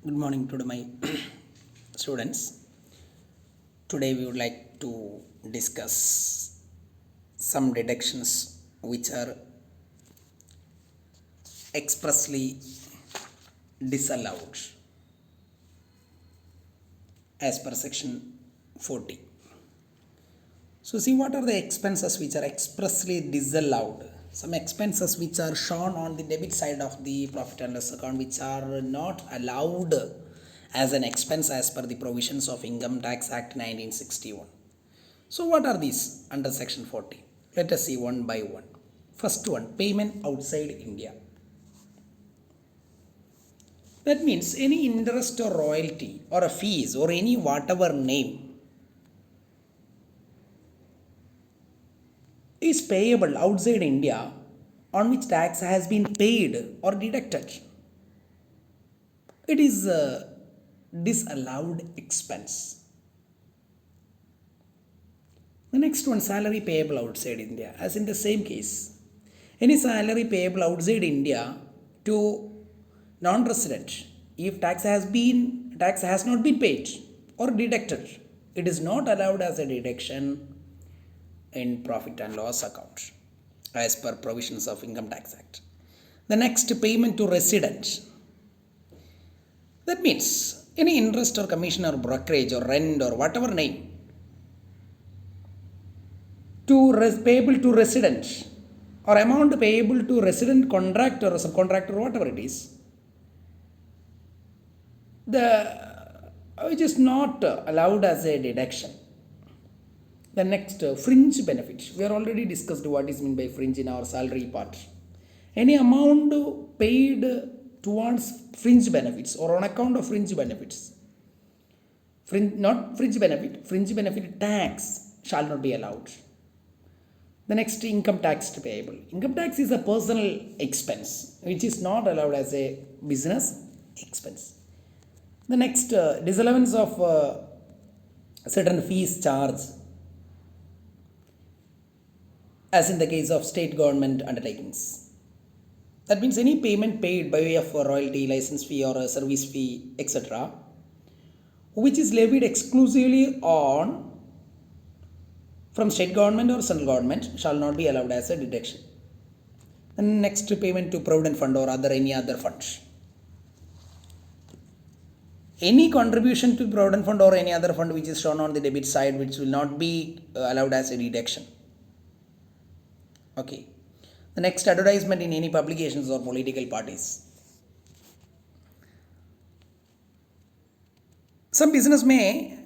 Good morning to my students. Today we would like to discuss some deductions which are expressly disallowed as per section 40. So see, what are the expenses which are expressly disallowed? Some expenses which are shown on the debit side of the profit and loss account which are not allowed as an expense as per the provisions of Income Tax Act 1961. So what are these under section 40? Let us see one by one. First one, payment outside India. That means any interest or royalty or a fees or any whatever name is payable outside India on which tax has been paid or deducted. It is a disallowed expense. The next one, salary payable outside India. As in the same case, any salary payable outside India to non-resident, if tax has not been paid or deducted, it is not allowed as a deduction in profit and loss account as per provisions of Income Tax Act. The next, payment to resident. That means any interest or commission or brokerage or rent or whatever name payable to resident or amount payable to resident contractor or subcontractor or whatever it is, which is not allowed as a deduction. The next, fringe benefit. We are already discussed what is meant by fringe in our salary part. Any amount paid towards fringe benefits or on account of fringe benefits. Fringe benefit tax shall not be allowed. The next, income tax payable. Income tax is a personal expense which is not allowed as a business expense. The next, disallowance of certain fees charged as in the case of state government undertakings. That means any payment paid by way of a royalty, license fee or a service fee, etc., which is levied exclusively on from state government or central government shall not be allowed as a deduction. And next, payment to provident fund or any other fund. Any contribution to provident fund or any other fund which is shown on the debit side which will not be allowed as a deduction. Okay. The next, advertisement in any publications or political parties. Some business may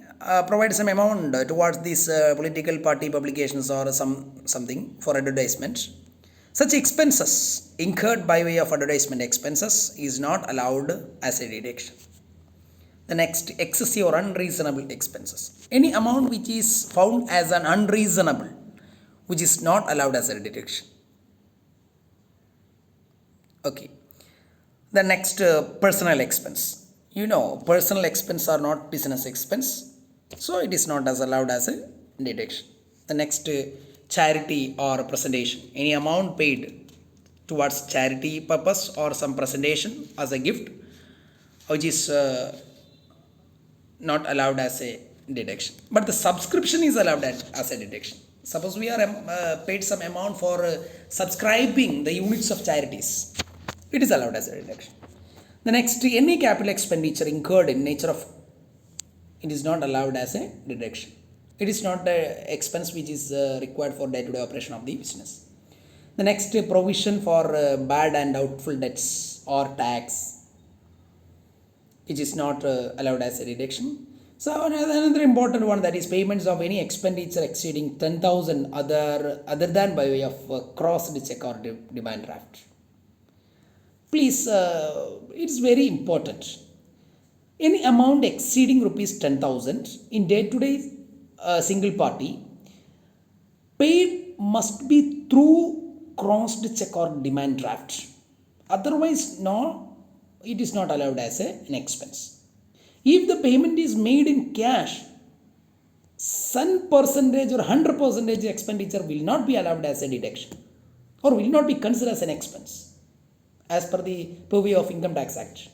provide some amount towards these political party publications or something for advertisement. Such expenses incurred by way of advertisement expenses is not allowed as a deduction. The next, excessive or unreasonable expenses. Any amount which is found as an unreasonable, which is not allowed as a deduction. Okay. The next, personal expense. Personal expense are not business expense, so it is not as allowed as a deduction. The next, charity or presentation. Any amount paid towards charity purpose or some presentation as a gift, which is not allowed as a deduction. But the subscription is allowed as a deduction. Suppose we are paid some amount for subscribing the units of charities. It is allowed as a deduction. The next, any capital expenditure incurred in nature of, it is not allowed as a deduction. It is not an expense which is required for day-to-day operation of the business. The next, provision for bad and doubtful debts or tax, which is not allowed as a deduction. So another important one, that is payments of any expenditure exceeding 10,000 other than by way of crossed check or demand draft. Please, it's very important. Any amount exceeding rupees 10,000 in day-to-day single party paid must be through crossed check or demand draft. Otherwise, no, it is not allowed as an expense. If the payment is made in cash, some percentage or 100% expenditure will not be allowed as a deduction or will not be considered as an expense as per the purview of Income Tax Act.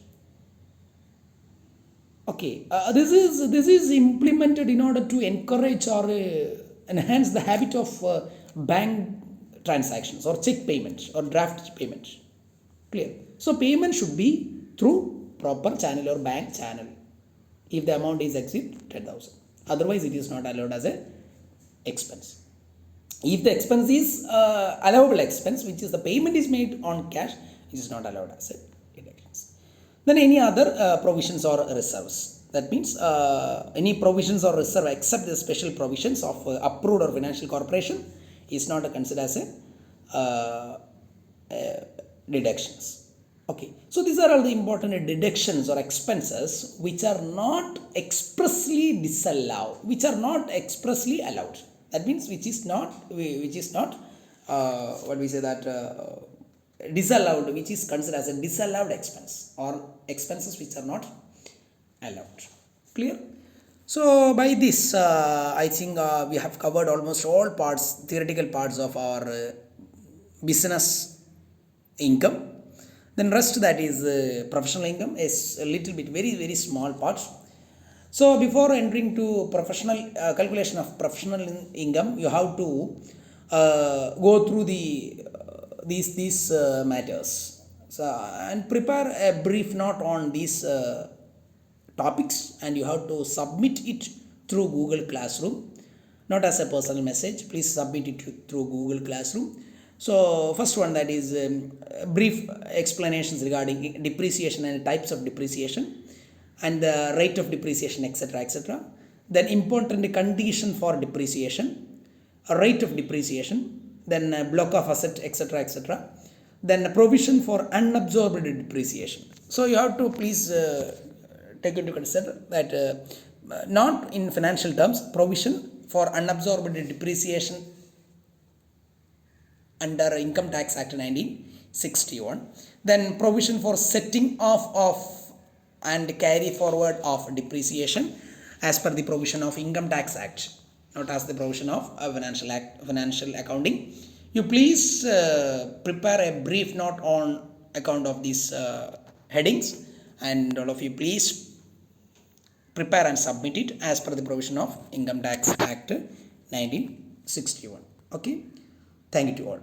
Okay, this is implemented in order to encourage or enhance the habit of bank transactions or check payments or draft payments. Clear. So payment should be through proper channel or bank channel. If the amount is exceed 10,000, otherwise it is not allowed as a expense. If the expense is allowable expense, which is the payment is made on cash, it is not allowed as a deductions. Then any other provisions or reserves. That means any provisions or reserve except the special provisions of approved or financial corporation is not considered as a deductions. Okay, so these are all the important deductions or expenses which are not expressly disallowed, which are not expressly allowed. That means which is not what we say that disallowed, which is considered as a disallowed expense or expenses which are not allowed. Clear? So by this, I think we have covered almost all parts, theoretical parts of our business income. Then rest, that is professional income, is a little bit very small part. So before entering to professional calculation of professional income, you have to go through these matters. So and prepare a brief note on these topics, and you have to submit it through Google Classroom, not as a personal message. Please submit it through Google Classroom. So first one, that is brief explanations regarding depreciation and types of depreciation and the rate of depreciation, etc. Then important condition for depreciation, a rate of depreciation, then a block of asset, etc. Then provision for unabsorbed depreciation. So you have to please take into consider that not in financial terms, provision for unabsorbed depreciation under Income Tax Act 1961. Then provision for setting off of and carry forward of depreciation as per the provision of Income Tax Act, not as the provision of financial accounting. You please prepare a brief note on account of these headings, and all of you please prepare and submit it as per the provision of Income Tax Act 1961. Okay, thank you to all.